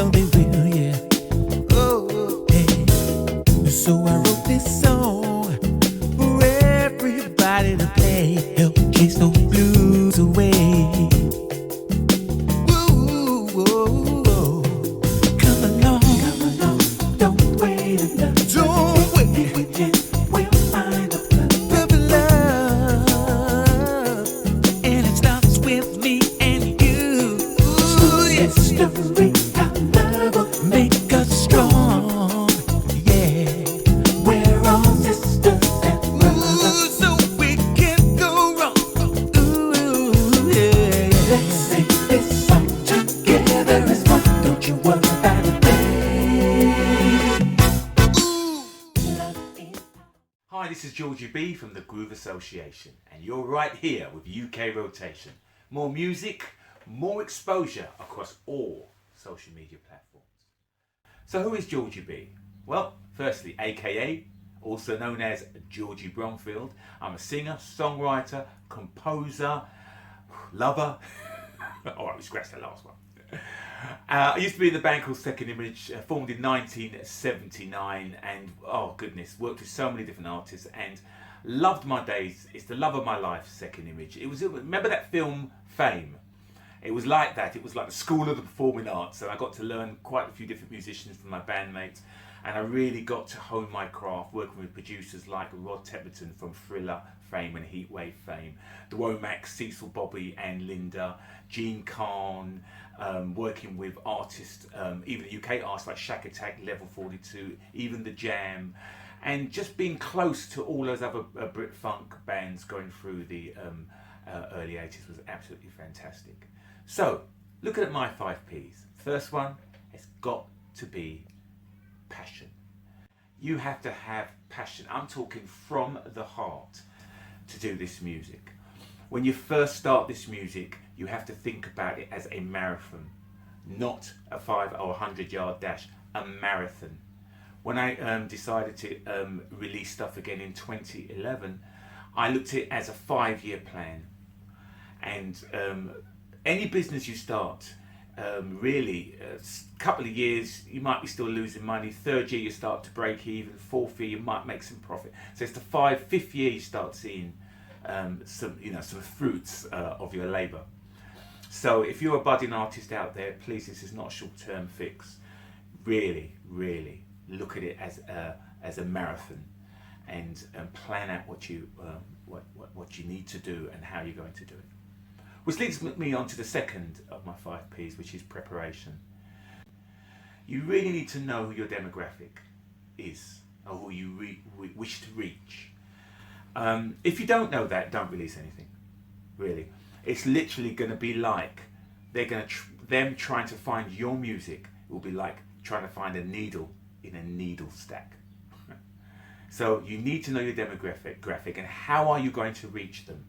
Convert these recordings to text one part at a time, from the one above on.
know they will, yeah. Oh, hey. So I wrote this song for everybody to play, help chase those blues away. Woo, whoa, whoa. Come along, don't wait enough. Don't wait. We'll find a perfect love, and it starts with me and you. Ooh, yes, story, how love will make us strong. Yeah, we're all sisters and brothers. Ooh, so we can't go wrong. Ooh, yeah. Let's sing this song together as one. Don't you worry about a thing. Hi, this is Georgie B from the Groove Association, and you're right here with UK Rotation. More music, more exposure across all social media platforms. So who is Georgie B? Well, firstly, AKA, also known as Georgie Bromfield. I'm a singer, songwriter, composer, lover. Alright, we scratched the last one. I used to be in the band called Second Image, formed in 1979, and oh goodness, worked with so many different artists and loved my days. It's the love of my life, Second Image. Remember that film Fame? It was like that. It was like the school of the performing arts, and I got to learn quite a few different musicians from my bandmates, and I really got to hone my craft working with producers like Rod Tepperton from Thriller fame and Heatwave fame, the Womack, Cecil, Bobby and Linda, Gene Khan, working with artists, even the UK artists like Shack Attack, Level 42, even The Jam, and just being close to all those other Brit funk bands going through the early 80s was absolutely fantastic. So, looking at my 5 Ps. First one, it's got to be passion. You have to have passion. I'm talking from the heart to do this music. When you first start this music, you have to think about it as a marathon, not a 5 or 100-yard dash, a marathon. When I decided to release stuff again in 2011, I looked at it as a 5-year plan. And any business you start, really, a couple of years you might be still losing money. 3rd year you start to break even. 4th year you might make some profit. So it's the 5th year you start seeing some fruits of your labour. So if you're a budding artist out there, please, this is not a short-term fix. Really, really look at it as a marathon, and plan out what you need to do and how you're going to do it. Which leads me on to the second of my 5 Ps, which is preparation. You really need to know who your demographic is, or who you wish to reach. If you don't know that, don't release anything. Really, it's literally going to be like them trying to find your music. It will be like trying to find a needle in a needle stack. So you need to know your demographic and how are you going to reach them.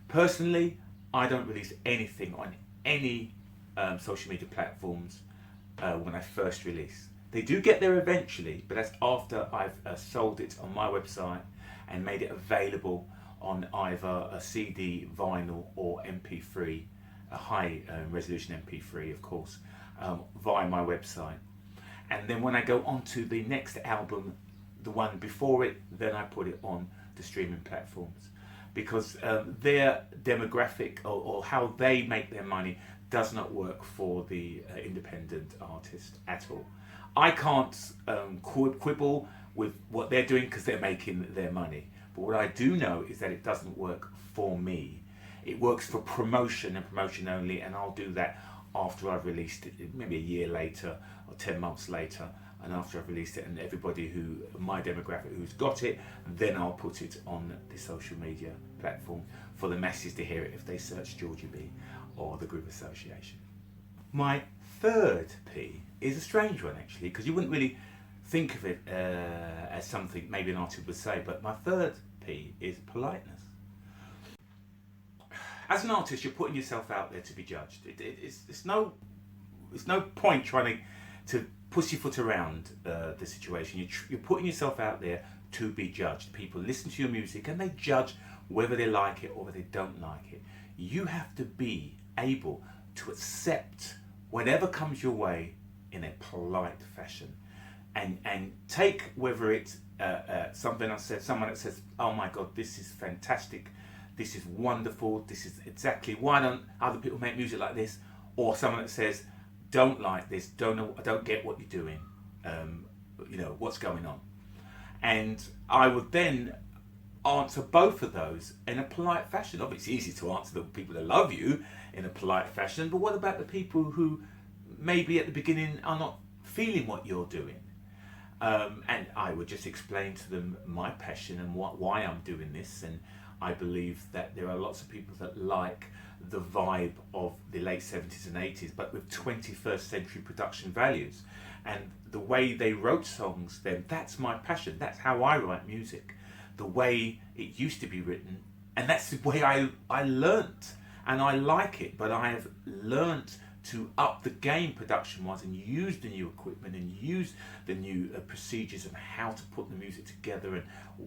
Personally, I don't release anything on any social media platforms when I first release. They do get there eventually, but that's after I've sold it on my website and made it available on either a CD, vinyl or MP3, a high resolution MP3 of course, via my website. And then when I go on to the next album, the one before it, then I put it on the streaming platforms. Because their demographic or how they make their money does not work for the independent artist at all. I can't quibble with what they're doing because they're making their money. But what I do know is that it doesn't work for me. It works for promotion and promotion only, and I'll do that after I've released it, maybe a year later or 10 months later. And after I've released it, and everybody my demographic who's got it, then I'll put it on the social media platform for the masses to hear it if they search Georgie B or the Groove Association. My 3rd P is a strange one actually, because you wouldn't really think of it as something maybe an artist would say, but my 3rd P is politeness. As an artist, you're putting yourself out there to be judged. It's no point trying to pussyfoot around the situation. You're putting yourself out there to be judged. People listen to your music and they judge whether they like it or whether they don't like it. You have to be able to accept whatever comes your way in a polite fashion, and take whether it's something I said, someone that says, "Oh my God, this is fantastic, this is wonderful, this is exactly why don't other people make music like this," or someone that says, "Don't like this, don't get what you're doing, what's going on," and I would then answer both of those in a polite fashion. Obviously, it's easy to answer the people that love you in a polite fashion, but what about the people who maybe at the beginning are not feeling what you're doing? And I would just explain to them my passion and why I'm doing this. And I believe that there are lots of people that like the vibe of the late 70s and 80s, but with 21st century production values. And the way they wrote songs then, that's my passion. That's how I write music. The way it used to be written. And that's the way I learnt. And I like it, but I have learnt to up the game production-wise and use the new equipment and use the new procedures of how to put the music together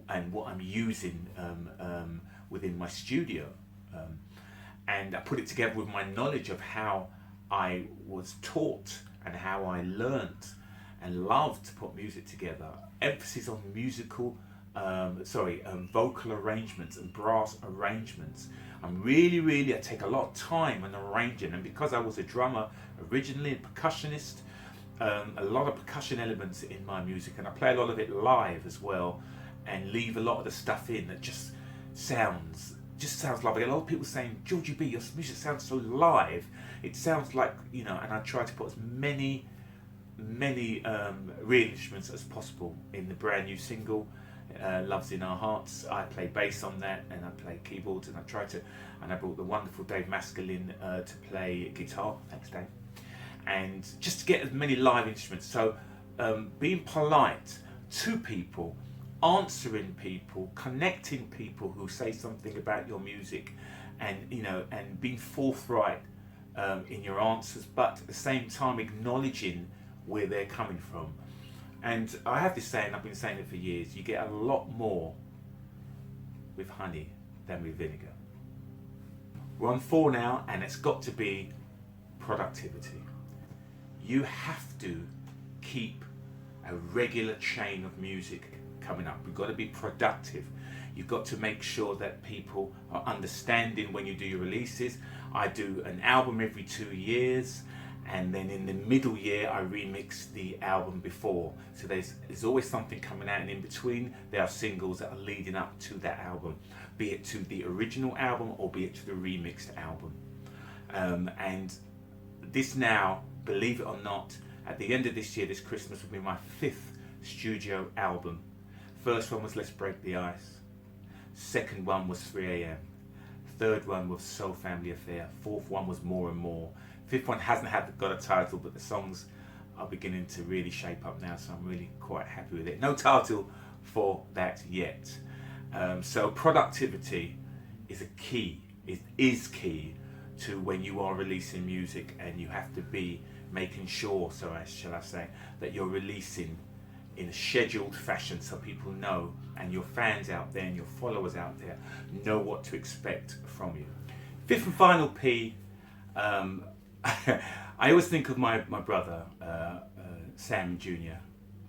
and what I'm using within my studio. And I put it together with my knowledge of how I was taught and how I learnt and loved to put music together. Emphasis on vocal arrangements and brass arrangements. I take a lot of time in arranging, and because I was a drummer originally, a percussionist, a lot of percussion elements in my music, and I play a lot of it live as well, and leave a lot of the stuff in that just sounds live. I get a lot of people saying, "Georgie B, your music sounds so live. It sounds like," and I try to put as many real instruments as possible in the brand new single, Love's in Our Hearts. I play bass on that, and I play keyboards, and I brought the wonderful Dave Maskell in to play guitar. Thanks, Dave. And just to get as many live instruments. So being polite to people, answering people, connecting people who say something about your music, and being forthright in your answers, but at the same time acknowledging where they're coming from. And I have this saying, I've been saying it for years, you get a lot more with honey than with vinegar. We're on 4 now, and it's got to be productivity. You have to keep a regular chain of music coming up. You've got to be productive. You've got to make sure that people are understanding when you do your releases. I do an album every 2 years. And then in the middle year, I remix the album before. So there's always something coming out, and in between, there are singles that are leading up to that album, be it to the original album or be it to the remixed album. And this now, believe it or not, at the end of this year, this Christmas, will be my 5th studio album. First one was Let's Break the Ice. Second one was 3 AM. Third one was Soul Family Affair. Fourth one was More and More. Fifth one hasn't got a title, but the songs are beginning to really shape up now, so I'm really quite happy with it. No title for that yet. So productivity is key to when you are releasing music, and you have to be making sure, shall I say, that you're releasing in a scheduled fashion so people know, and your fans out there and your followers out there know what to expect from you. 5th and final P. I always think of my brother, Sam Jr.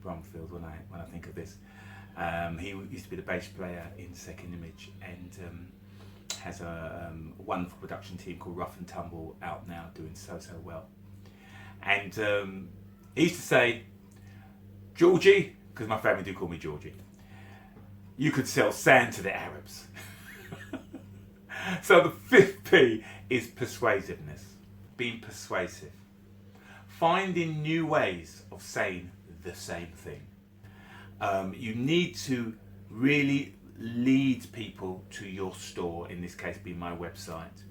Bromfield, when I think of this. He used to be the bass player in Second Image, and has a wonderful production team called Rough and Tumble out now, doing so well. And he used to say, "Georgie," because my family do call me Georgie, "you could sell sand to the Arabs." So the 5th P is persuasiveness. Being persuasive. Finding new ways of saying the same thing. You need to really lead people to your store, in this case being my website,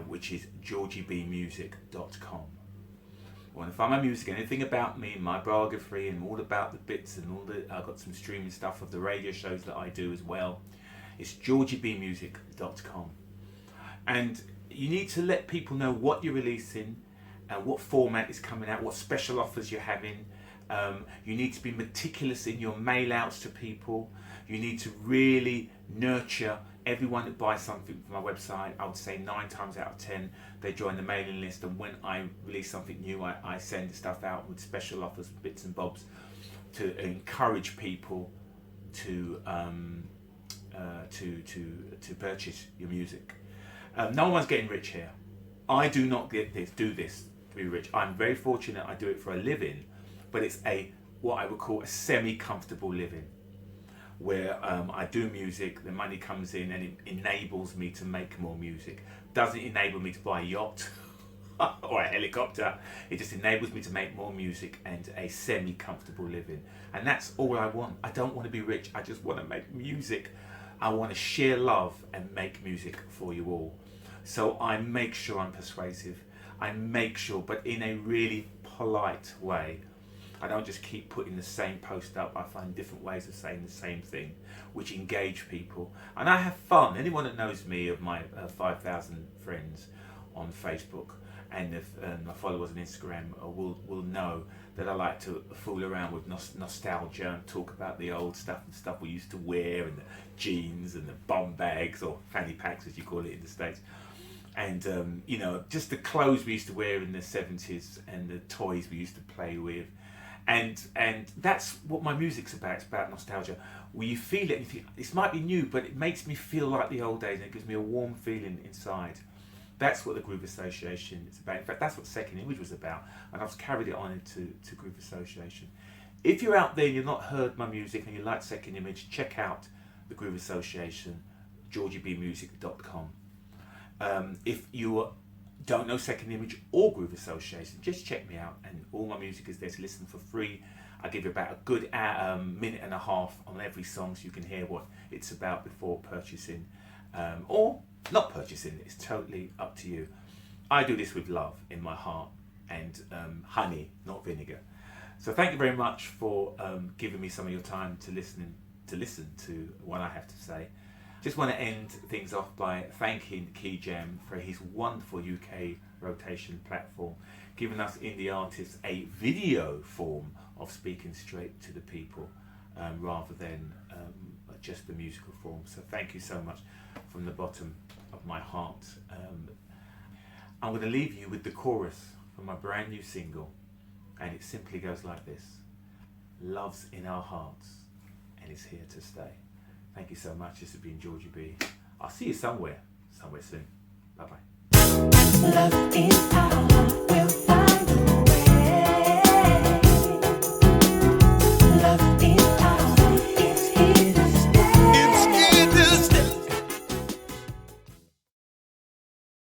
which is georgiebmusic.com. Want to find my music, anything about me, my biography, and all about the bits, and I've got some streaming stuff of the radio shows that I do as well. It's georgiebmusic.com. And you need to let people know what you're releasing, what format is coming out, what special offers you're having. You need to be meticulous in your mail outs to people. You need to really nurture Everyone that buys something from my website, I would say 9 times out of 10, they join the mailing list, and when I release something new, I send stuff out with special offers, bits and bobs, to encourage people to purchase your music. No one's getting rich here. I do not do this to be rich. I'm very fortunate. I do it for a living, but it's what I would call a semi-comfortable living, where I do music, the money comes in, and it enables me to make more music. Doesn't enable me to buy a yacht or a helicopter. It just enables me to make more music and a semi-comfortable living. And that's all I want. I don't want to be rich. I just want to make music. I want to share love and make music for you all. So I make sure I'm persuasive. I make sure, but in a really polite way. I don't just keep putting the same post up. I find different ways of saying the same thing, which engage people. And I have fun. Anyone that knows me, of my 5,000 friends on Facebook and my followers on Instagram, will know that I like to fool around with nostalgia and talk about the old stuff and stuff we used to wear, and the jeans and the bum bags, or fanny packs as you call it in the States. And just the clothes we used to wear in the 70s and the toys we used to play with. And that's what my music's about. It's about nostalgia. Where you feel it, and you think, this might be new, but it makes me feel like the old days, and it gives me a warm feeling inside. That's what the Groove Association is about. In fact, that's what Second Image was about, and I've carried it on into Groove Association. If you're out there and you've not heard my music and you like Second Image, check out the Groove Association, georgiebmusic.com. If you don't know Second Image or Groove Association, just check me out, and all my music is there to listen for free. I give you about a good minute and a half on every song, so you can hear what it's about before purchasing, or not purchasing. It's totally up to you. I do this with love in my heart, and honey, not vinegar. So thank you very much for giving me some of your time to listen to what I have to say. Just want to end things off by thanking Key Jam for his wonderful UK rotation platform, giving us indie artists a video form of speaking straight to the people, rather than just the musical form. So thank you so much from the bottom of my heart. I'm going to leave you with the chorus from my brand new single, and it simply goes like this: love's in our hearts and it's here to stay. Thank you so much. This has been Georgie B. I'll see you somewhere soon. Bye bye. Love in